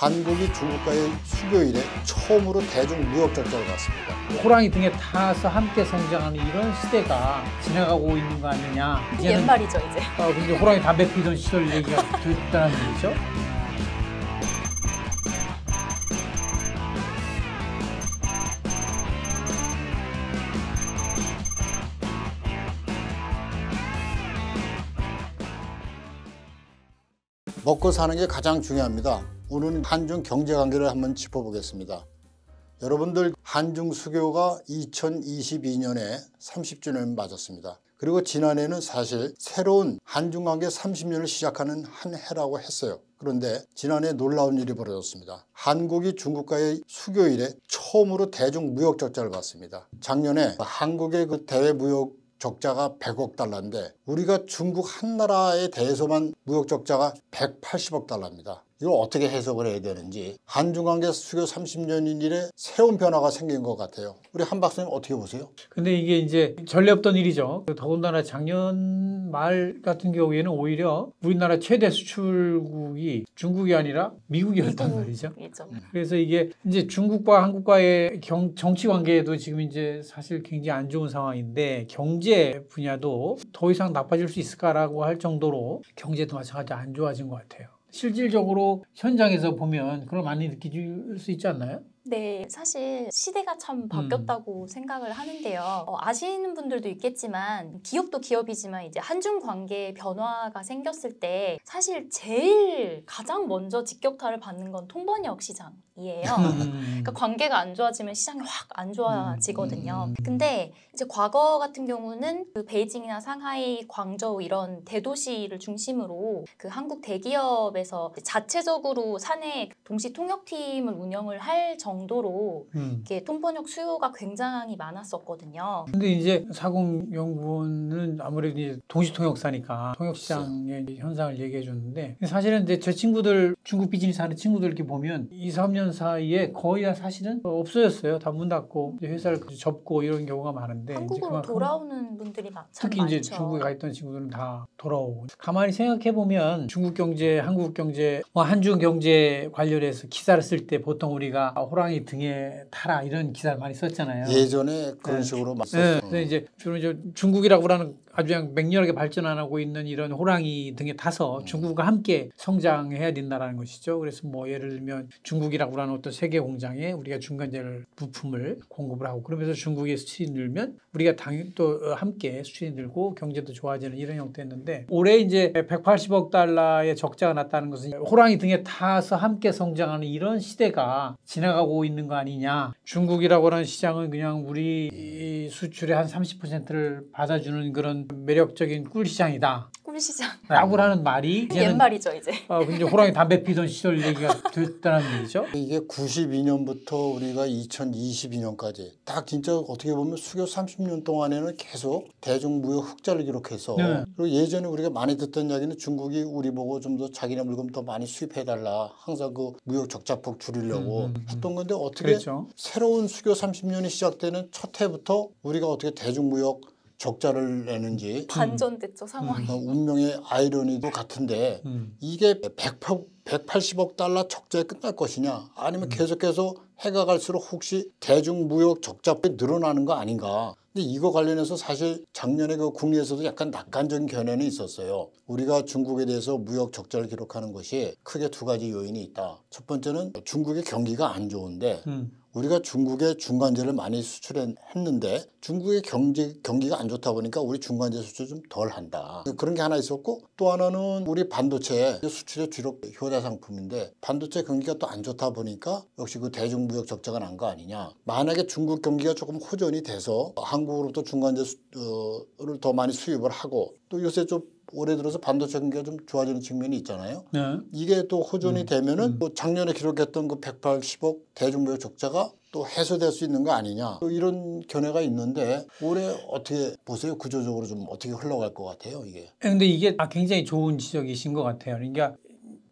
한국이 중국과의 수교 이래 처음으로 대중 무역 적자를 봤습니다. 호랑이 등에 타서 함께 성장하는 이런 시대가 지나가고 있는 거 아니냐. 옛말이죠 이제. 근데 호랑이 담배 피던 시절 얘기가 됐다는 얘기죠. 먹고 사는 게 가장 중요합니다. 오늘은 한중 경제관계를 한번 짚어보겠습니다. 여러분들 한중 수교가 2022년에 30주년을 맞았습니다. 그리고 지난해는 사실 새로운 한중관계 30년을 시작하는 한 해라고 했어요. 그런데 지난해 놀라운 일이 벌어졌습니다. 한국이 중국과의 수교 이래 처음으로 대중 무역 적자를 봤습니다. 작년에 한국의 그 대외 무역 적자가 100억 달러인데 우리가 중국 한 나라에 대해서만 무역 적자가 180억 달러입니다. 이걸 어떻게 해석을 해야 되는지 한중관계 수교 30년인 일에 새로운 변화가 생긴 것 같아요. 우리 한 박사님 어떻게 보세요? 근데 이게 이제 전례 없던 일이죠. 더군다나 작년 말 같은 경우에는 오히려 우리나라 최대 수출국이 중국이 아니라 미국이었단 말이죠. 그래서 이게 이제 중국과 한국과의 정치 관계도 지금 이제 사실 굉장히 안 좋은 상황인데 경제 분야도 더 이상 나빠질 수 있을까라고 할 정도로 경제도 마찬가지로 안 좋아진 것 같아요. 실질적으로 현장에서 보면 그걸 많이 느낄 수 있지 않나요? 네, 사실 시대가 참 바뀌었다고 생각을 하는데요. 아시는 분들도 있겠지만 기업도 기업이지만 이제 한중 관계의 변화가 생겼을 때 사실 제일 가장 먼저 직격탄을 받는 건 통번역 시장이에요. 그러니까 관계가 안 좋아지면 시장이 확 안 좋아지거든요. 근데 이제 과거 같은 경우는 그 베이징이나 상하이, 광저우 이런 대도시를 중심으로 그 한국 대기업에서 자체적으로 사내 동시 통역팀을 운영을 할 정도로 이렇게 통번역 수요가 굉장히 많았었거든요. 근데 이제 사공연구원은 아무래도 이제 동시통역사니까 통역시장의 현상을 얘기해 줬는데 사실은 이제 제 친구들 중국 비즈니스 하는 친구들 이렇게 보면 2, 3년 사이에 거의 다 사실은 없어졌어요. 다 문 닫고 회사를 접고 이런 경우가 많은데 한국으로 돌아오는 분들이 참 특히 많죠. 이제 중국에 가 있던 친구들은 다 돌아오고 가만히 생각해 보면 중국 경제, 한국 경제, 한중 경제 관련해서 기사를 쓸 때 보통 우리가 호랑이 등에 타라 이런 기사를 많이 썼잖아요. 예전에 그런 식으로 막 썼어요. 근데 이제 주로 이제 중국이라고 하는 아주 그냥 맹렬하게 발전하고 있는 이런 호랑이 등에 타서 중국과 함께 성장해야 된다는 것이죠. 그래서 뭐 예를 들면 중국이라고 하는 어떤 세계 공장에 우리가 중간재 부품을 공급을 하고 그러면서 중국의 수출이 늘면 우리가 당연히 또 함께 수출이 늘고 경제도 좋아지는 이런 형태였는데 올해 이제 180억 달러의 적자가 났다는 것은 호랑이 등에 타서 함께 성장하는 이런 시대가 지나가고 있는 거 아니냐. 중국이라고 하는 시장은 그냥 우리 수출의 한 30%를 받아주는 그런 매력적인 꿀시장이다. 꿀시장. 라고 하는 말이 옛말이죠 이제. 근데 호랑이 담배 피던 시절 얘기가 됐다는 얘기죠. 이게 92년부터 우리가 2022년까지 딱 진짜 어떻게 보면 수교 30년 동안에는 계속 대중무역 흑자를 기록해서 그리고 예전에 우리가 많이 듣던 이야기는 중국이 우리 보고 좀 더 자기네 물건 더 많이 수입해달라 항상 그 무역 적자폭 줄이려고 했던 건데 어떻게 그렇죠. 새로운 수교 30년이 시작되는 첫 해부터 우리가 어떻게 대중무역 적자를 내는지 반전됐죠 상황이. 운명의 아이러니도 같은데 이게 180억 달러 적자에 끝날 것이냐 아니면 계속해서 해가 갈수록 혹시 대중무역 적자폭이 늘어나는 거 아닌가. 근데 이거 관련해서 사실 작년에 그 국내에서도 약간 낙관적인 견해는 있었어요. 우리가 중국에 대해서 무역 적자를 기록하는 것이 크게 두 가지 요인이 있다. 첫 번째는 중국의 경기가 안 좋은데 우리가 중국에 중간재를 많이 수출했는데 중국의 경기가 안 좋다 보니까 우리 중간재 수출 좀 덜 한다. 그런 게 하나 있었고 또 하나는 우리 반도체 수출의 주력 효자 상품인데 반도체 경기가 또 안 좋다 보니까 역시 그 대중무역 적자가 난 거 아니냐. 만약에 중국 경기가 조금 호전이 돼서 한국으로부터 중간재를 더 많이 수입을 하고 또 요새 좀 올해 들어서 반도체 경기가 좀 좋아지는 측면이 있잖아요. 이게 또 호전이 되면은 또 작년에 기록했던 그 180억 대중무역 적자가 또 해소될 수 있는 거 아니냐. 또 이런 견해가 있는데 올해 어떻게 보세요? 구조적으로 좀 어떻게 흘러갈 것 같아요, 이게? 근데 이게 굉장히 좋은 지적이신 것 같아요. 그러니까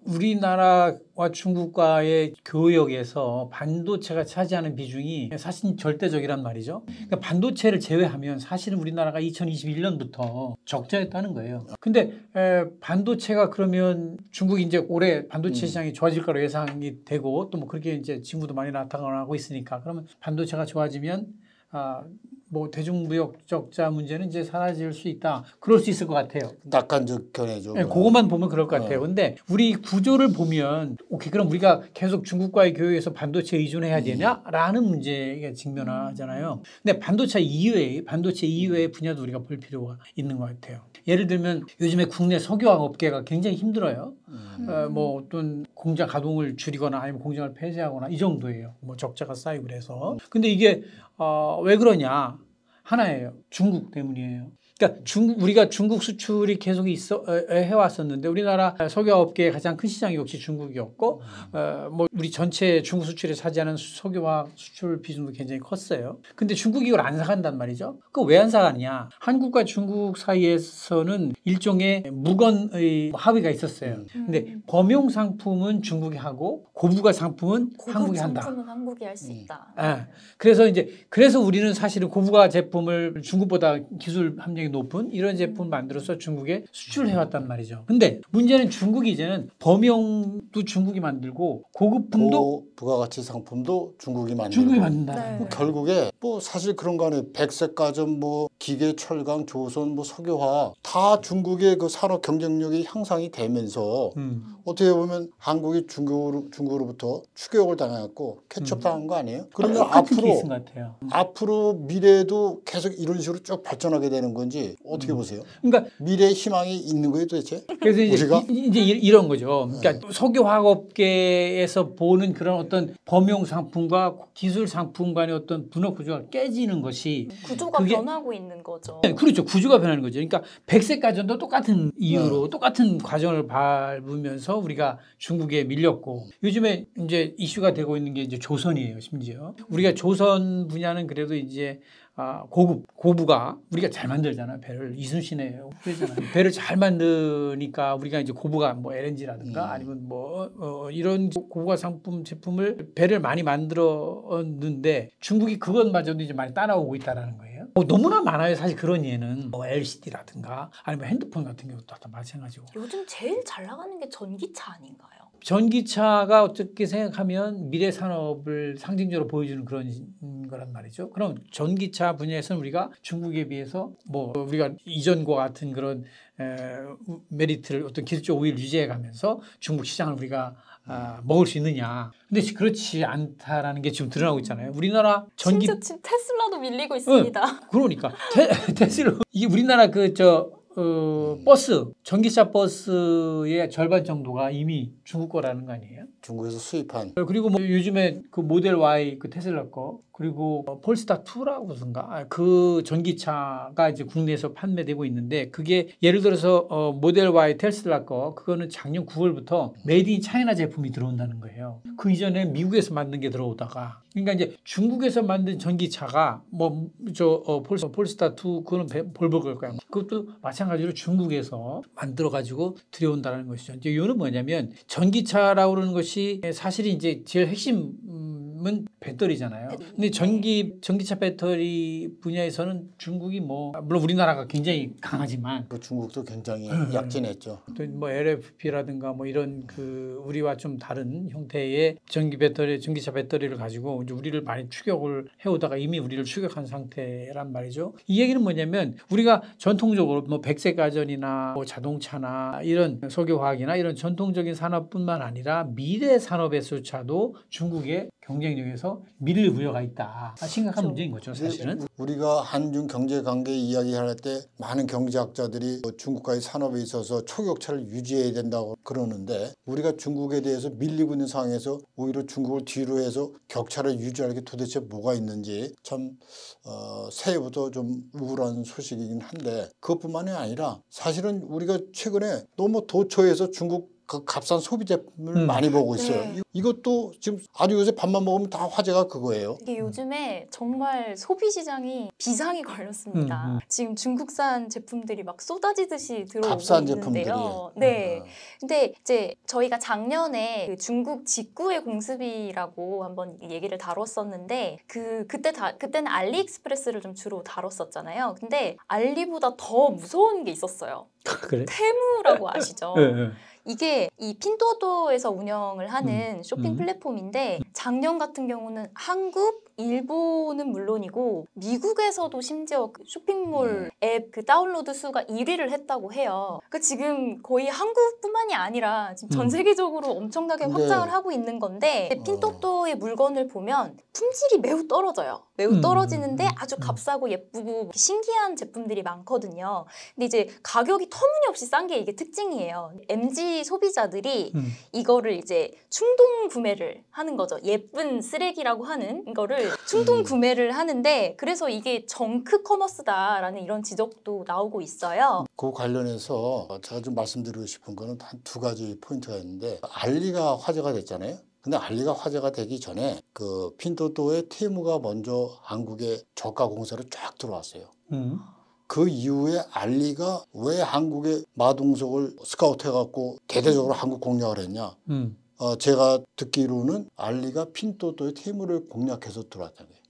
우리나라와 중국과의 교역에서 반도체가 차지하는 비중이 사실 절대적이란 말이죠. 그러니까 반도체를 제외하면 사실은 우리나라가 2021년부터 적자였다는 거예요. 근데 반도체가 그러면 중국이 이제 올해 반도체 시장이 좋아질 거로 예상이 되고 또 뭐 그렇게 이제 징후도 많이 나타나고 있으니까 그러면 반도체가 좋아지면 뭐 대중무역 적자 문제는 이제 사라질 수 있다. 그럴 수 있을 것 같아요. 낙관적 견해죠. 네, 그것만 보면 그럴 것 같아요. 근데 우리 구조를 보면 오케이 그럼 우리가 계속 중국과의 교역에서 반도체에 의존해야 되냐라는 문제에 직면하잖아요. 근데 반도체 이외의 분야도 우리가 볼 필요가 있는 것 같아요. 예를 들면 요즘에 국내 석유화학 업계가 굉장히 힘들어요. 뭐 어떤 공장 가동을 줄이거나 아니면 공장을 폐쇄하거나 이 정도예요. 뭐 적자가 쌓이고 그래서. 근데 이게 왜 그러냐? 하나예요. 중국 때문이에요. 그러니까 우리가 중국 수출이 계속 해왔었는데 우리나라 석유화업계의 가장 큰 시장이 역시 중국이었고 뭐 우리 전체 중국 수출에 차지하는 석유화학 수출 비중도 굉장히 컸어요. 근데 중국이 이걸 안 사간단 말이죠. 그거 왜 안 사가느냐? 한국과 중국 사이에서는 일종의 무건의 합의가 있었어요. 근데 범용 상품은 중국이 하고 고부가 상품은 한국이 한다. 상품은 한국이 할 수 있다. 그래서 우리는 사실은 고부가 제품을 중국보다 기술 함량이 높은 이런 제품을 만들어서 중국에 수출해왔단 말이죠. 근데 문제는 중국이 이제는 범용도 중국이 만들고 고급품도 부가가치 상품도 중국이 만든다. 네. 뭐 결국에 뭐 사실 그런 거 아니에요. 백색가전, 뭐 기계, 철강, 조선, 뭐 석유화 다 중국의 그 산업 경쟁력이 향상이 되면서 어떻게 보면 한국이 중국으로부터 추격을 당해갖고 캐첩당한 거 아니에요? 그러면 앞으로 미래에도 계속 이런 식으로 쭉 발전하게 되는 건지 어떻게 보세요? 그러니까 미래의 희망이 있는 거예요 도대체? 그래서 이제 이런 거죠. 그러니까 석유화학업계에서 보는 그런 어떤 범용 상품과 기술 상품 간의 어떤 분업 구조가 깨지는 것이 구조가 변하고 있는 거죠. 네, 그렇죠. 구조가 변하는 거죠. 그러니까 백색가전도 똑같은 이유로 똑같은 과정을 밟으면서 우리가 중국에 밀렸고 요즘에 이제 이슈가 되고 있는 게 이제 조선이에요. 심지어 우리가 조선 분야는 그래도 이제 고부가 우리가 잘 만들잖아요. 배를 이순신의 후예잖아요. 배를 잘 만드니까 우리가 이제 고부가 뭐 LNG라든가 아니면 뭐 이런 고부가 상품 제품을 배를 많이 만들었는데 중국이 그것마저도 이제 많이 따라오고 있다라는 거예요. 너무나 많아요. 사실 그런 예는 뭐 LCD라든가 아니면 핸드폰 같은 경우도 다 마찬가지고. 요즘 제일 잘 나가는 게 전기차 아닌가요? 전기차가 어떻게 생각하면 미래 산업을 상징적으로 보여주는 그런 거란 말이죠. 그럼 전기차 분야에서는 우리가 중국에 비해서 뭐 우리가 이전과 같은 그런 메리트를 어떤 기술적 우위를 유지해가면서 중국 시장을 우리가 먹을 수 있느냐. 근데 그렇지 않다라는 게 지금 드러나고 있잖아요. 우리나라 심지어 지금 테슬라도 밀리고 있습니다. 그러니까 테슬라 이게 우리나라 버스, 전기차 버스의 절반 정도가 이미 중국 거라는 거 아니에요? 중국에서 수입한. 그리고 뭐 요즘에 그 모델 Y 그 테슬라 거 그리고 폴스타 2라고선가 그 전기차가 이제 국내에서 판매되고 있는데 그게 예를 들어서 모델 Y 테슬라 거 그거는 작년 9월부터 메이드 인 차이나 제품이 들어온다는 거예요. 그 이전에 미국에서 만든 게 들어오다가 그러니까 이제 중국에서 만든 전기차가 폴스타 2 그거는 볼보일 거야. 그것도 마찬가지로 중국에서 만들어 가지고 들여온다는 것이죠. 이제 이거는 뭐냐면 전기차라고 그러는 것이 사실은 이제 제일 핵심은 배터리잖아요. 근데 전기차 배터리 분야에서는 중국이 물론 우리나라가 굉장히 강하지만 중국도 굉장히 약진했죠. 또 뭐 LFP라든가 뭐 이런 그 우리와 좀 다른 형태의 전기차 배터리를 가지고 이제 우리를 많이 추격을 해오다가 이미 우리를 추격한 상태란 말이죠. 이 얘기는 뭐냐면 우리가 전통적으로 뭐 백색가전이나 뭐 자동차나 이런 석유화학이나 이런 전통적인 산업뿐만 아니라 미래 산업에서조차도 중국의 경쟁력에서 밀릴 우려가 있다. 심각한 문제인 거죠, 사실은. 우리가 한중 경제 관계 이야기할 때 많은 경제학자들이 중국과의 산업에 있어서 초격차를 유지해야 된다고 그러는데 우리가 중국에 대해서 밀리고 있는 상황에서 오히려 중국을 뒤로 해서 격차를 유지할 게 도대체 뭐가 있는지 참 새해부터 좀 우울한 소식이긴 한데 그것뿐만이 아니라 사실은 우리가 최근에 너무 도처에서 중국 그 값싼 소비 제품을 많이 보고 있어요. 네. 이것도 지금 아주 요새 밥만 먹으면 다 화제가 그거예요. 이게 요즘에 정말 소비 시장이 비상이 걸렸습니다. 지금 중국산 제품들이 막 쏟아지듯이 들어오고 값싼 있는데요. 제품들이. 네. 근데 이제 저희가 작년에 그 중국 직구의 공습이라고 한번 얘기를 다뤘었는데 그때는 알리익스프레스를 좀 주로 다뤘었잖아요. 근데 알리보다 더 무서운 게 있었어요. 그래? 테무라고 아시죠? 네, 네. 이게 이 핀도도에서 운영을 하는 쇼핑 플랫폼인데 작년 같은 경우는 한국, 일본은 물론이고 미국에서도 심지어 그 쇼핑몰 앱 그 다운로드 수가 1위를 했다고 해요. 그 지금 거의 한국뿐만이 아니라 지금 전 세계적으로 엄청나게 근데- 확장을 하고 있는 건데 핀도도의 물건을 보면 품질이 매우 떨어져요. 매우 떨어지는데 아주 값싸고 예쁘고 신기한 제품들이 많거든요. 근데 이제 가격이 터무니없이 싼 게 이게 특징이에요. MZ 소비자들이 이거를 이제 충동 구매를 하는 거죠. 예쁜 쓰레기라고 하는 이거를 충동 구매를 하는데 그래서 이게 정크 커머스다라는 이런 지적도 나오고 있어요. 그 관련해서 제가 좀 말씀드리고 싶은 거는 한 두 가지 포인트가 있는데 알리가 화제가 됐잖아요. 근데 알리가 화제가 되기 전에 그 핀도도의 테무가 먼저 한국에 저가 공사로 쫙 들어왔어요. 그 이후에 알리가 왜 한국의 마동석을 스카우트해갖고 대대적으로 한국 공략을 했냐? 제가 듣기로는 알리가 핀도도의 테무를 공략해서 들어왔다는 거예요.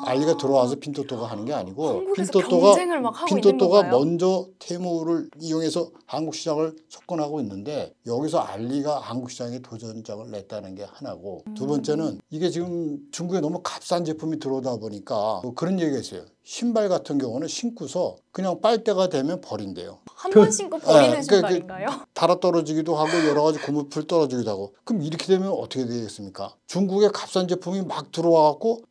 알리가 들어와서 핀토토가 하는 게 아니고 한국에서 경쟁을 막 하고 있는 핀토토가 건가요? 먼저 테무를 이용해서 한국 시장을 접근하고 있는데 여기서 알리가 한국 시장에 도전장을 냈다는 게 하나고 두 번째는 이게 지금 중국에 너무 값싼 제품이 들어오다 보니까 그런 얘기가 있어요. 신발 같은 경우는 신고서 그냥 빨대가 되면 버린대요. 한 번 신고 버리는 네, 신발인가요? 달아 떨어지기도 하고 여러 가지 고무풀 떨어지기도 하고 그럼 이렇게 되면 어떻게 되겠습니까? 중국의 값싼 제품이 막 들어와갖고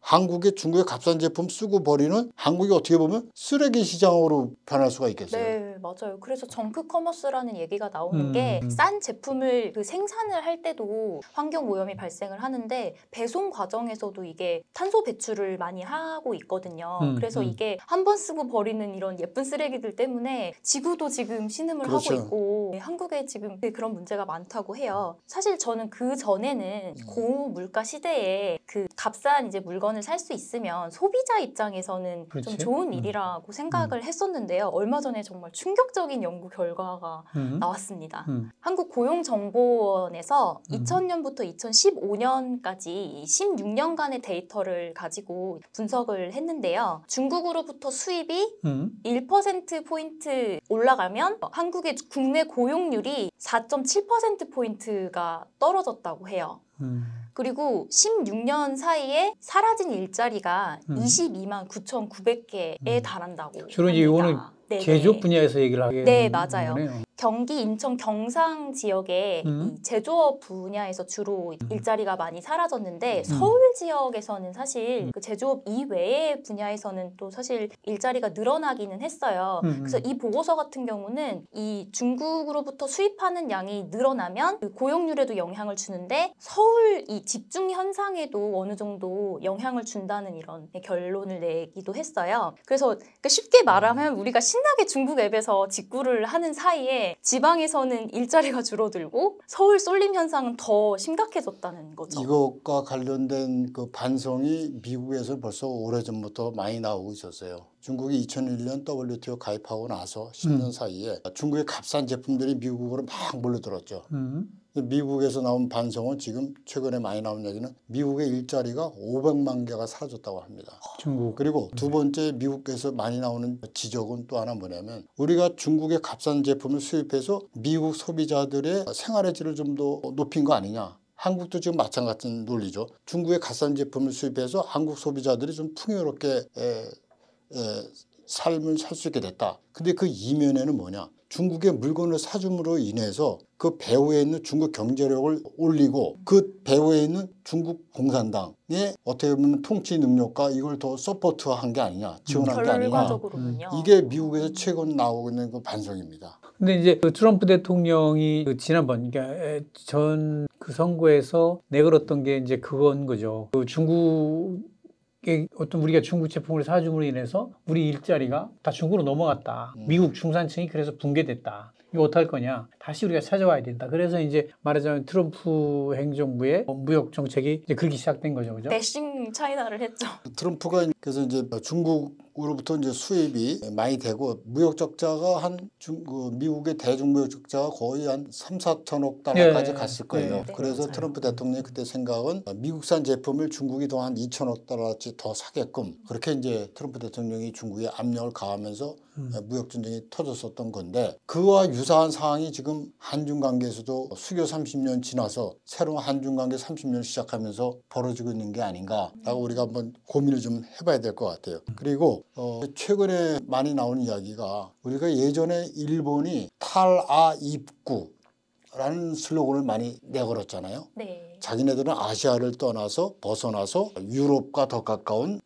중국의 값싼 제품 쓰고 버리는 한국이 어떻게 보면 쓰레기 시장으로 변할 수가 있겠어요. 네, 맞아요. 그래서 정크 커머스라는 얘기가 나오는 게 싼 제품을 그 생산을 할 때도 환경 오염이 발생을 하는데 배송 과정에서도 이게 탄소 배출을 많이 하고 있거든요. 그래서 이게 한 번 쓰고 버리는 이런 예쁜 쓰레기들 때문에 지구도 지금 신음을 그렇죠. 하고 있고 한국에 지금 그런 문제가 많다고 해요. 사실 저는 그 전에는 고물가 시대에 그 값싼 이제 물건을 살 수 있으면 소비자 입장에서는 그렇지. 좀 좋은 일이라고 생각을 했었는데요. 얼마 전에 정말 충격적인 연구 결과가 나왔습니다. 한국고용정보원에서 2000년부터 2015년까지 16년간의 데이터를 가지고 분석을 했는데요. 중국으로부터 수입이 1%포인트 올라가면 한국의 국내 고용률이 4.7%포인트가 떨어졌다고 해요. 그리고 16년 사이에 사라진 일자리가 22만 9,900개에 달한다고 주로 이제 이거는 네네. 제조업 분야에서 얘기를 하게 네, 되는 맞아요. 거네요. 경기, 인천, 경상 지역에 이 제조업 분야에서 주로 일자리가 많이 사라졌는데 서울 지역에서는 사실 그 제조업 이외의 분야에서는 또 사실 일자리가 늘어나기는 했어요. 그래서 이 보고서 같은 경우는 이 중국으로부터 수입하는 양이 늘어나면 그 고용률에도 영향을 주는데 서울 이 집중 현상에도 어느 정도 영향을 준다는 이런 결론을 내기도 했어요. 그래서 쉽게 말하면 우리가 신나게 중국 앱에서 직구를 하는 사이에 지방에서는 일자리가 줄어들고 서울 쏠림 현상은 더 심각해졌다는 거죠. 이것과 관련된 그 반성이 미국에서 벌써 오래전부터 많이 나오고 있었어요. 중국이 2001년 WTO 가입하고 나서 10년 사이에 중국의 값싼 제품들이 미국으로 막 몰려들었죠. 미국에서 나온 반성은 지금 최근에 많이 나온 얘기는 미국의 일자리가 500만 개가 사라졌다고 합니다. 중국. 그리고 두 번째 미국에서 많이 나오는 지적은 또 하나 뭐냐면 우리가 중국의 값싼 제품을 수입해서 미국 소비자들의 생활의 질을 좀 더 높인 거 아니냐. 한국도 지금 마찬가지 논리죠. 중국의 값싼 제품을 수입해서 한국 소비자들이 좀 풍요롭게 삶을 살 수 있게 됐다. 근데 그 이면에는 뭐냐? 중국의 물건을 사줌으로 인해서 그 배후에 있는 중국 경제력을 올리고 그 배후에 있는 중국 공산당의 어떻게 보면 통치 능력과 이걸 더 서포트한 게 아니냐, 지원한 게 아니냐. 결과적으로는요. 이게 미국에서 최근 나오고 있는 그 반성입니다. 근데 이제 그 트럼프 대통령이 그 지난번 그러니까 전 그 선거에서 내걸었던 게 이제 그건 거죠. 그 중국의 어떤 우리가 중국 제품을 사줌으로 인해서 우리 일자리가 다 중국으로 넘어갔다. 미국 중산층이 그래서 붕괴됐다. 이거 어떡할 거냐? 다시 우리가 찾아와야 된다. 그래서 이제 말하자면 트럼프 행정부의 무역 정책이 이제 그렇게 시작된 거죠, 그죠? 배싱 차이나를 했죠. 트럼프가 그래서 이제 중국으로부터 이제 수입이 많이 되고 무역 적자가 미국의 대중 무역 적자가 거의 한 3, 4천억 달러까지 갔을 거예요. 네, 그래서 맞아요. 트럼프 대통령이 그때 생각은 미국산 제품을 중국이 더 한 2천억 달러치 더 사게끔 그렇게 이제 트럼프 대통령이 중국에 압력을 가하면서 무역 전쟁이 터졌었던 건데 그와 유사한 상황이 지금 한중 관계에서도 수교 30년 지나서 새로운 한중 관계 30년 시작하면서 벌어지고 있는 게 아닌가라고 우리가 한번 고민을 좀 해봐야 될 것 같아요. 그리고 최근에 많이 나오는 이야기가 우리가 예전에 일본이 탈아 입구라는 슬로건을 많이 내걸었잖아요. 네. 자기네들은 아시아를 떠나서 벗어나서 유럽과 더 가까운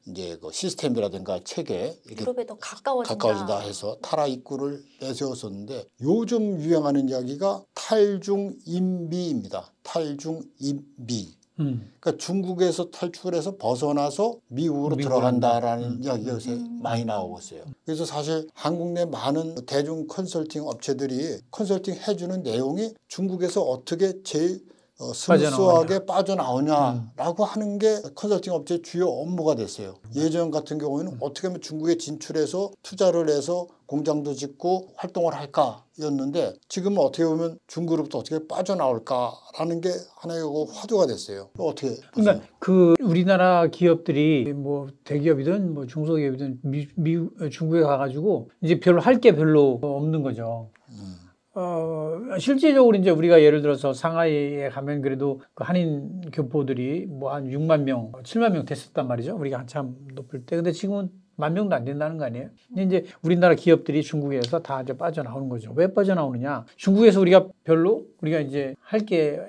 이제 그 시스템이라든가 체계 이렇게 유럽에 더 가까워진다 해서 탈아 입구를 내세웠었는데 요즘 유행하는 이야기가 탈중인미입니다. 탈중인미. 그러니까 중국에서 탈출을 해서 벗어나서 미국으로 들어간다라는 이야기가 요새 많이 나오고 있어요. 그래서 사실 한국 내 많은 대중 컨설팅 업체들이 컨설팅 해주는 내용이 중국에서 어떻게 제일 스무스하게 빠져나오냐라고 하는 게 컨설팅 업체의 주요 업무가 됐어요. 예전 같은 경우에는 어떻게 하면 중국에 진출해서 투자를 해서 공장도 짓고 활동을 할까였는데 지금은 어떻게 보면 중국으로부터 어떻게 빠져나올까라는 게 하나의 화두가 됐어요. 어떻게 보세요? 그러니까 그 우리나라 기업들이 뭐 대기업이든 뭐 중소기업이든 중국에 가가지고 이제 별로 할 게 별로 없는 거죠. 실질적으로 이제 우리가 예를 들어서 상하이에 가면 그래도 그 한인 교포들이 뭐 한 6만 명, 7만 명 됐었단 말이죠. 우리가 한참 높을 때. 근데 지금은 1만 명도 안 된다는 거 아니에요? 근데 이제 우리나라 기업들이 중국에서 다 이제 빠져나오는 거죠. 왜 빠져나오느냐? 중국에서 우리가 이제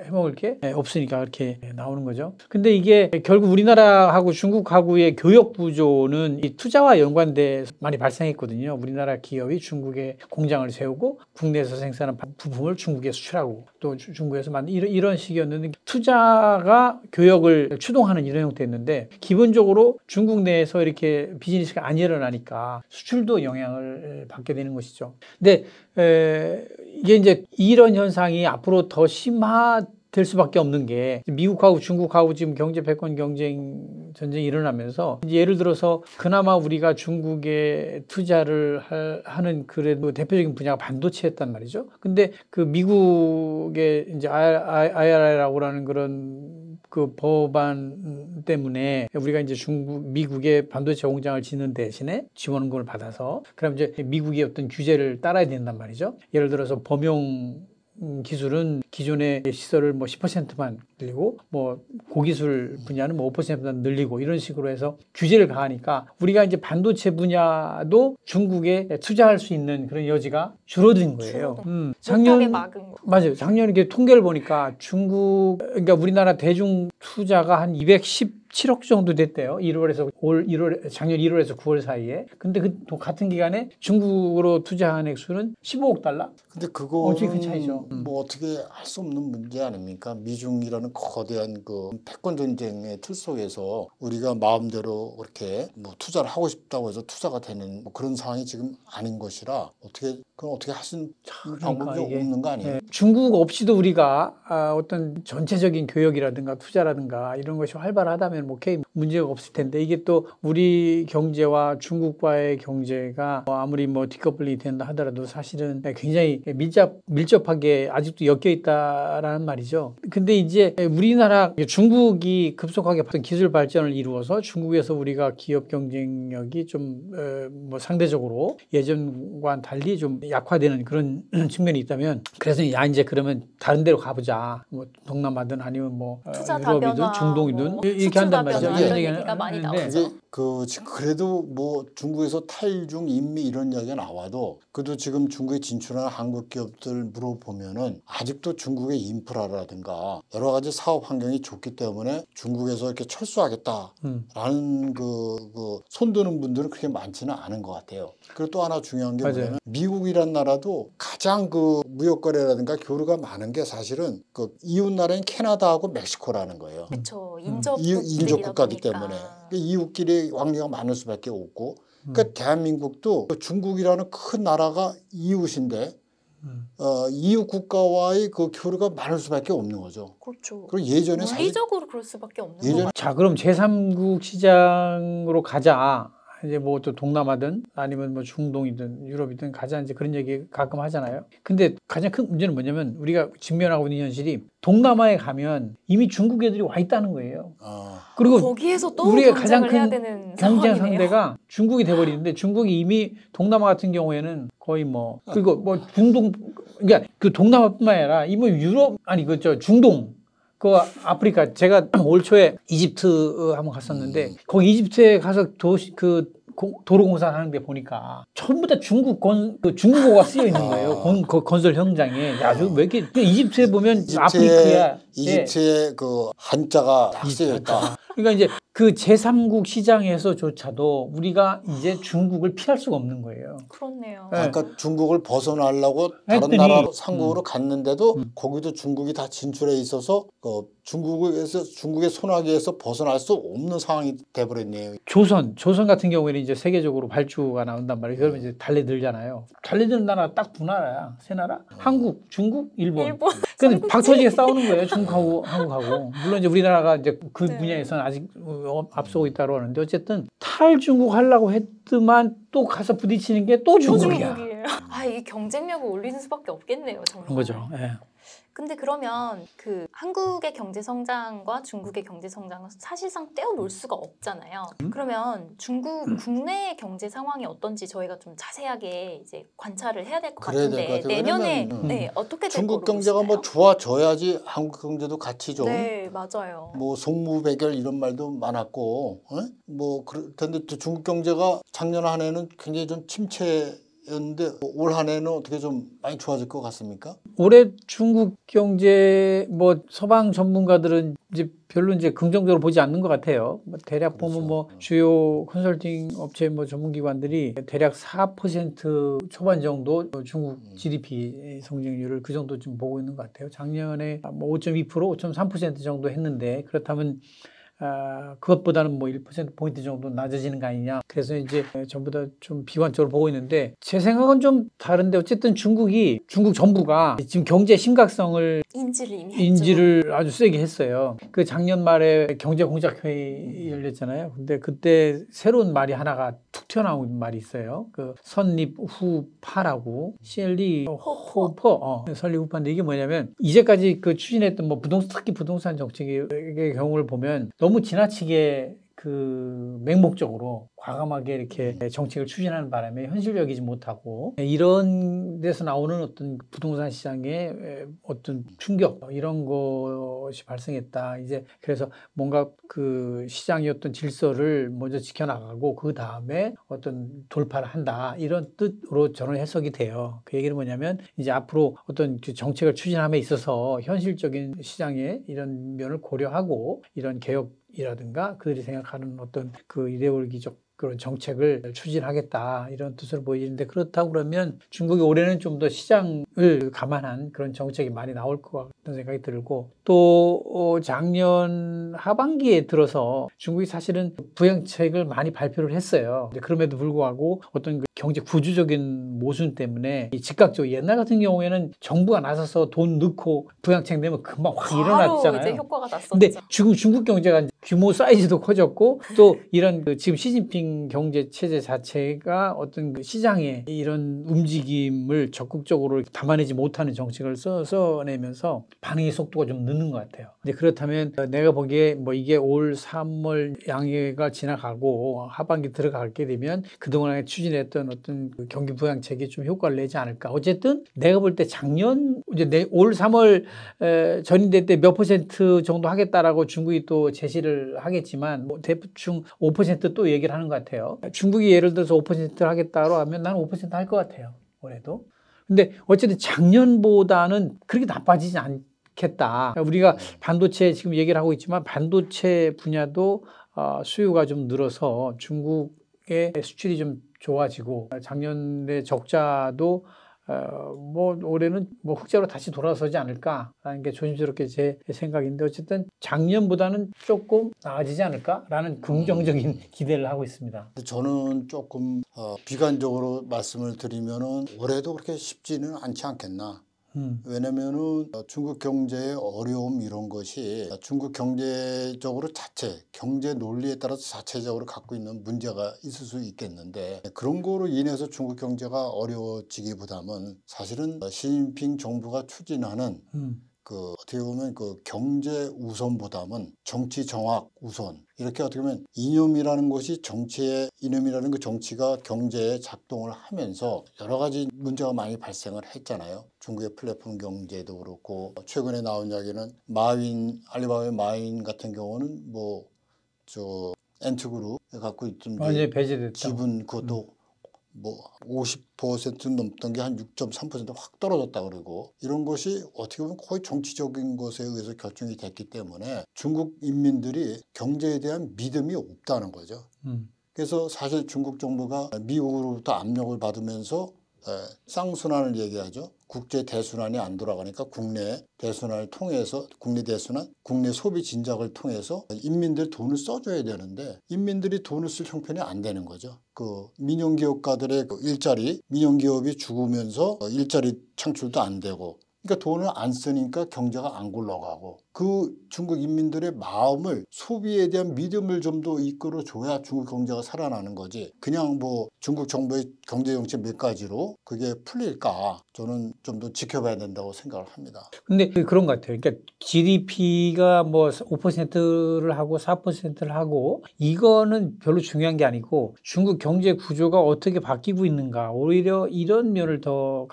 해먹을 게 없으니까 그렇게 나오는 거죠. 근데 이게 결국 우리나라하고 중국하고의 교역 구조는 이 투자와 연관돼 많이 발생했거든요. 우리나라 기업이 중국에 공장을 세우고 국내에서 생산한 부품을 중국에 수출하고 또 중국에서 만든 이런 식이었는데 투자가 교역을 추동하는 이런 형태였는데 기본적으로 중국 내에서 이렇게 비즈니스가 안 일어나니까 수출도 영향을 받게 되는 것이죠. 근데 이게 이제 이런 현상이 앞으로 더 심화될 수밖에 없는 게 미국하고 중국하고 지금 경제 패권 경쟁 전쟁이 일어나면서 이제 예를 들어서 그나마 우리가 중국에 투자를 하는 그래도 대표적인 분야가 반도체였단 말이죠. 근데 그 미국의 이제 IRA라고 하는 그런 그 법안 때문에 우리가 이제 미국의 반도체 공장을 짓는 대신에 지원금을 받아서 그럼 이제 미국의 어떤 규제를 따라야 된단 말이죠. 예를 들어서 범용 기술은 기존의 시설을 뭐 10%만 늘리고 뭐 고기술 분야는 뭐 5%만 늘리고 이런 식으로 해서 규제를 가하니까 우리가 이제 반도체 분야도 중국에 투자할 수 있는 그런 여지가 줄어든 거예요. 작년 막은 거. 맞아요. 작년 이렇게 통계를 보니까 그러니까 우리나라 대중 투자가 한 217억 정도 됐대요. 작년 1월에서 9월 사이에. 근데 그 같은 기간에 중국으로 투자한 액수는 15억 달러? 근데 그거는 큰 차이죠. 뭐 어떻게 할 수 없는 문제 아닙니까? 미중이라는 거대한 그 패권 전쟁의 틀 속에서 우리가 마음대로 그렇게 뭐 투자를 하고 싶다고 해서 투자가 되는 뭐 그런 상황이 지금 아닌 것이라 그건 어떻게 할 수 있는 방법이 없는 거 아니에요? 네. 중국 없이도 우리가 어떤 전체적인 교역이라든가 투자라든가 이런 것이 활발하다면 뭐 문제가 없을 텐데 이게 또 우리 경제와 중국과의 경제가 아무리 뭐 디커플링이 된다 하더라도 사실은 굉장히 밀접하게 아직도 엮여 있다라는 말이죠. 근데 이제 중국이 급속하게 어떤 기술 발전을 이루어서 중국에서 우리가 기업 경쟁력이 좀 뭐 상대적으로 예전과는 달리 좀 약화되는 그런 측면이 있다면 그래서 이제 그러면 다른 데로 가보자. 뭐 동남아든 아니면 뭐 투자 유럽이든 다변화, 중동이든 뭐 이렇게 한단 말이죠. 이런 얘기가 많이 나오죠. 그래도 뭐 중국에서 탈중 인미 이런 이야기가 나와도 그래도 지금 중국에 진출하는 한국 기업들 물어보면은 아직도 중국의 인프라라든가 여러 가지 사업 환경이 좋기 때문에 중국에서 이렇게 철수하겠다라는 그 손드는 분들은 그렇게 많지는 않은 것 같아요. 그리고 또 하나 중요한 게 뭐냐면 미국이란 나라도 가장 그 무역 거래라든가 교류가 많은 게 사실은 그 이웃 나라인 캐나다하고 멕시코라는 거예요. 그렇죠. 인접 국가이기 때문에 이웃끼리 관계가 많을 수밖에 없고. 그러니까 대한민국도 중국이라는 큰 나라가 이웃인데 이웃 국가와의 그 교류가 많을 수밖에 없는 거죠. 그렇죠. 그리고 예전에 사실 물리적으로 그럴 수밖에 없는 예전에 것 같아요. 자, 그럼 제3국 시장으로 가자. 이제 뭐 또 동남아든 아니면 뭐 중동이든 유럽이든 가자 이제 그런 얘기 가끔 하잖아요. 근데 가장 큰 문제는 뭐냐면 우리가 직면하고 있는 현실이 동남아에 가면 이미 중국 애들이 와 있다는 거예요. 그리고 거기에서 또 우리의 경쟁을 가장 해야 큰 되는 경쟁 상황이네요. 상대가 중국이 돼버리는데 중국이 이미 동남아 같은 경우에는 거의 뭐 그리고 뭐 중동 그러니까 그 동남아뿐만 아니라 이미 유럽 아니 그저 중동 그 아프리카 제가 올 초에 이집트 한번 갔었는데 거기 이집트에 가서 도로 공사하는 데 보니까 전부 다 그 중국어가 쓰여 있는 거예요. 건설 현장에. 아주 왜 이렇게 이집트에 보면 아프리카야. 이집트의 그 한자가 다 쓰여 있다. 그러니까 이제 그 제3국 시장에서조차도 우리가 이제 중국을 피할 수가 없는 거예요. 그렇네요. 네. 그러니까 중국을 벗어나려고 다른 했더니, 나라로 상국으로 갔는데도 거기도 중국이 다 진출해 있어서 중국의 손아귀에서 벗어날 수 없는 상황이 돼버렸네요. 조선 같은 경우에는 이제 세계적으로 발주가 나온단 말이에요. 그러면 이제 달래들잖아요. 달래드는 나라 딱 두 나라야. 세 나라? 한국, 중국, 일본. 근데 박터지게 싸우는 거예요. 중국하고 한국하고. 물론 이제 우리나라가 이제 그 네. 분야에서는 아직 앞서고 있다고 하는데 어쨌든 탈중국 하려고 했더만 또 가서 부딪히는 게 또 중국이야. 중국이에요. 이 경쟁력을 올리는 수밖에 없겠네요, 정말. 그런 거죠. 예. 근데 그러면 그 한국의 경제 성장과 중국의 경제 성장은 사실상 떼어놓을 수가 없잖아요. 그러면 중국 국내 경제 상황이 어떤지 저희가 좀 자세하게 이제 관찰을 해야 될 것 그래야 될 같은데 것 같아요. 내년에 왜냐면, 네, 어떻게 될 중국 거로 경제가 뭐 보시나요? 좋아져야지 한국 경제도 같이 좀 네, 맞아요. 뭐 속무배결 이런 말도 많았고, 뭐 그럴 텐데 또 중국 경제가 작년 한 해는 굉장히 좀 침체였는데 올 한 해는 어떻게 좀 많이 좋아질 것 같습니까? 올해 중국 경제 뭐 서방 전문가들은 이제 별로 이제 긍정적으로 보지 않는 것 같아요. 뭐 대략 보면 그렇죠. 뭐 주요 컨설팅 업체 뭐 전문기관들이 대략 4% 초반 정도 중국 GDP 성장률을 그 정도 좀 보고 있는 것 같아요. 작년에 뭐 5.2%, 5.3% 정도 했는데 그렇다면 그것보다는 뭐 1%포인트 정도 낮아지는 거 아니냐. 그래서 이제 전부 다 좀 비관적으로 보고 있는데 제 생각은 좀 다른데 어쨌든 중국 정부가 지금 경제 심각성을 인지를 아주 세게 했어요. 그 작년 말에 경제공작회의 열렸잖아요. 근데 그때 새로운 말이 하나가 툭 튀어나온 말이 있어요. 그 선립후파라고 CLE 호퍼 선립후파인데 이게 뭐냐면 이제까지 그 추진했던 뭐 특히 부동산 정책의 경우를 보면 너무 지나치게 그 맹목적으로 과감하게 이렇게 정책을 추진하는 바람에 현실적이지 못하고 이런 데서 나오는 어떤 부동산 시장의 어떤 충격 이런 것이 발생했다. 이제 그래서 뭔가 그 시장의 어떤 질서를 먼저 지켜나가고 그 다음에 어떤 돌파를 한다. 이런 뜻으로 저는 해석이 돼요. 그 얘기는 뭐냐면 이제 앞으로 어떤 정책을 추진함에 있어서 현실적인 시장의 이런 면을 고려하고 이런 개혁이라든가 그들이 생각하는 어떤 그 이데올기적 그런 정책을 추진하겠다 이런 뜻으로 보이는데 그렇다고 그러면 중국이 올해는 좀 더 시장을 감안한 그런 정책이 많이 나올 것 같다는 생각이 들고 또 작년 하반기에 들어서 중국이 사실은 부양책을 많이 발표를 했어요. 그럼에도 불구하고 어떤 그 경제 구조적인 모순 때문에 즉각적으로 옛날 같은 경우에는 정부가 나서서 돈 넣고 부양책 내면 금방 확 일어났잖아요. 이제 효과가 났었죠. 근데 지금 중국 경제가 규모 사이즈도 커졌고 또 이런 그 지금 시진핑 경제 체제 자체가 어떤 그 시장의 이런 움직임을 적극적으로 담아내지 못하는 정책을 써내면서 반응의 속도가 좀 늦는 것 같아요. 근데 그렇다면 내가 보기에 뭐 이게 올 3월 양해가 지나가고 하반기 들어가게 되면 그동안에 추진했던 어떤 그 경기 부양책이 좀 효과를 내지 않을까. 어쨌든 내가 볼 때 작년 이제 올 3월 전인대 때 몇 % 정도 하겠다라고 중국이 또 제시를 하겠지만 뭐 대충 5% 또 얘기를 하는 것 같아요. 중국이 예를 들어서 5%를 하겠다고 하면 나는 5% 할 것 같아요. 올해도. 근데 어쨌든 작년보다는 그렇게 나빠지지 않겠다. 우리가 반도체 지금 얘기를 하고 있지만 반도체 분야도 수요가 좀 늘어서 중국의 수출이 좀 좋아지고 작년에 적자도 뭐 올해는 뭐 흑자로 다시 돌아서지 않을까라는 게 조심스럽게 제 생각인데 어쨌든 작년보다는 조금 나아지지 않을까라는 긍정적인 기대를 하고 있습니다. 저는 조금 비관적으로 말씀을 드리면은 올해도 그렇게 쉽지는 않지 않겠나. 왜냐면은 중국 경제의 어려움 이런 것이 중국 경제적으로 경제 논리에 따라서 자체적으로 갖고 있는 문제가 있을 수 있겠는데 그런 거로 인해서 중국 경제가 어려워지기보다는 사실은 시진핑 정부가 추진하는 어떻게 보면 경제 우선보다는 정치 정학 우선 이렇게 어떻게 보면 이념이라는 것이 이념이라는 그 정치가 경제에 작동을 하면서 여러 가지 문제가 많이 발생을 했잖아요. 중국의 플랫폼 경제도 그렇고 최근에 나온 이야기는 알리바바의 마윈 같은 경우는 엔트그룹에 갖고 있던 완전히 배제됐다. 지분 그것도 50% 넘던 게 한 6.3% 확 떨어졌다 그러고 이런 것이 어떻게 보면 거의 정치적인 것에 의해서 결정이 됐기 때문에 중국 인민들이 경제에 대한 믿음이 없다는 거죠. 그래서 사실 중국 정부가 미국으로부터 압력을 받으면서 쌍순환을 얘기하죠. 국제 대순환이 안 돌아가니까 국내 대순환을 통해서 국내 소비 진작을 통해서 인민들 돈을 써줘야 되는데 인민들이 돈을 쓸 형편이 안 되는 거죠. 민영기업가들의 민영기업이 죽으면서 일자리 창출도 안 되고 그러니까 돈을 안 쓰니까 경제가 안 굴러가고 그 중국 인민들의 마음을 소비에 대한 믿음을 좀 더 이끌어줘야 중국 경제가 살아나는 거지 그냥 중국 정부의 경제정책 몇 가지로 그게 풀릴까 저는 좀 더 지켜봐야 된다고 생각을 합니다. 근데 그런 것 같아요. 그러니까 GDP가 5%를 하고 4%를 하고 이거는 별로 중요한 게 아니고 중국 경제 구조가 어떻게 바뀌고 있는가 오히려 이런 면을 더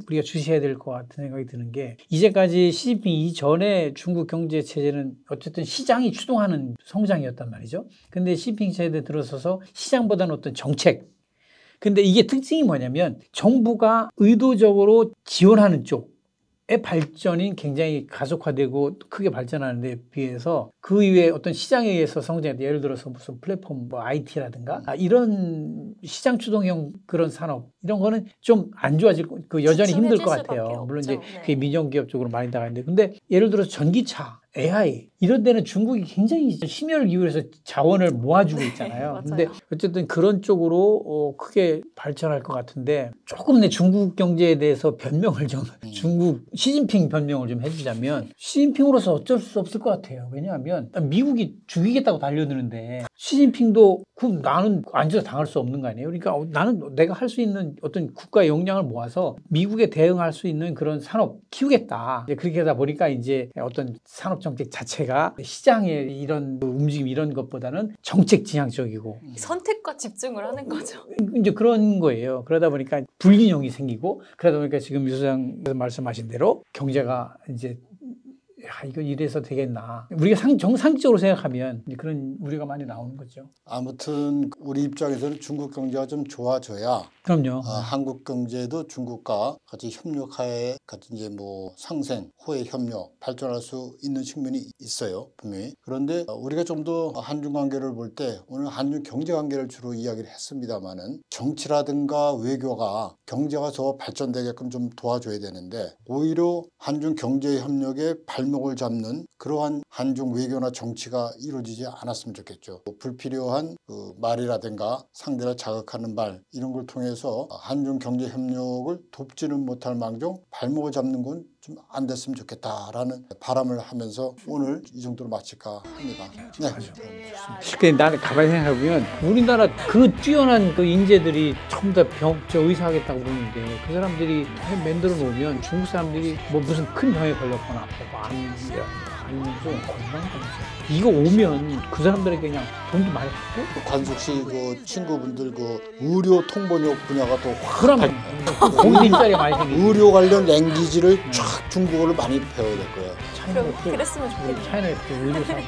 우리가 주시해야 될 것 같은 생각이 드는 게 이제까지 시진핑 이전에 중국 경제 체제는 어쨌든 시장이 추동하는 성장이었단 말이죠. 근데 시진핑 체제에 들어서서 시장보다는 어떤 정책. 근데 이게 특징이 뭐냐면 정부가 의도적으로 지원하는 쪽의 발전이 굉장히 가속화되고 크게 발전하는 데 비해서 그 이외에 어떤 시장에 의해서 성장했다. 예를 들어서 무슨 플랫폼 IT라든가 이런 시장 추동형 그런 산업 이런 거는 좀 안 좋아질 여전히 힘들 것 같아요. 물론 이제 그게 민영기업 쪽으로 많이 나가는데 근데 예를 들어서 전기차 AI 이런 데는 중국이 굉장히 심혈을 기울여서 자원을 모아주고 있잖아요. 근데 어쨌든 그런 쪽으로 크게 발전할 것 같은데 조금 내 중국 경제에 대해서 변명을 좀 중국 시진핑 변명을 좀 해주자면 시진핑으로서 어쩔 수 없을 것 같아요. 왜냐하면 미국이 죽이겠다고 달려드는데 시진핑도 나는 앉아서 당할 수 없는 거 아니에요. 그러니까 나는 내가 할 수 있는 어떤 국가 역량을 모아서 미국에 대응할 수 있는 그런 산업 키우겠다. 이제 그렇게 하다 보니까 이제 어떤 산업 정책 자체가 시장의 이런 움직임 이런 것보다는 정책 지향적이고 선택과 집중을 하는 거죠. 이제 그런 거예요. 그러다 보니까 불균형이 생기고 그러다 보니까 지금 유 소장께서 말씀하신 대로 경제가 이제 이거 이래서 되겠나. 우리가 정상적으로 생각하면 그런 우려가 많이 나오는 거죠. 아무튼 우리 입장에서는 중국 경제가 좀 좋아져야 그럼요. 한국 경제도 중국과 같이 협력하에 같이 이제 상생, 호혜 협력, 발전할 수 있는 측면이 있어요. 분명히. 그런데 우리가 좀 더 한중 관계를 볼 때 오늘 한중 경제 관계를 주로 이야기를 했습니다마는 정치라든가 외교가 경제가 더 발전되게끔 좀 도와줘야 되는데 오히려 한중 경제 협력에 발목을 잡는 그러한 한중 외교나 정치가 이루어지지 않았으면 좋겠죠. 불필요한 말이라든가 상대를 자극하는 말 이런 걸 통해서 한중 경제 협력을 돕지는 못할 망정 발목을 잡는 건 좀 안 됐으면 좋겠다라는 바람을 하면서 오늘 이 정도로 마칠까 합니다. 네. 근데 나는 가만히 생각해보면 우리나라 그 뛰어난 그 인재들이 전부 다 의사하겠다고 그러는데 그 사람들이 만들어 놓으면 중국 사람들이 무슨 큰 병에 걸렸거나 아니면 좀 건강검진 이거 오면 그 사람들에게 그냥 돈도 많이 받고 관숙 씨 친구분들 의료 통번역 분야가 또 확 그러면 거기서 일자리가 많이 생기고 의료 관련 랭귀지를 쫙 중국어를 많이 배워야 될 거예요. 그랬으면 좋겠네요. 차이나 의료 사람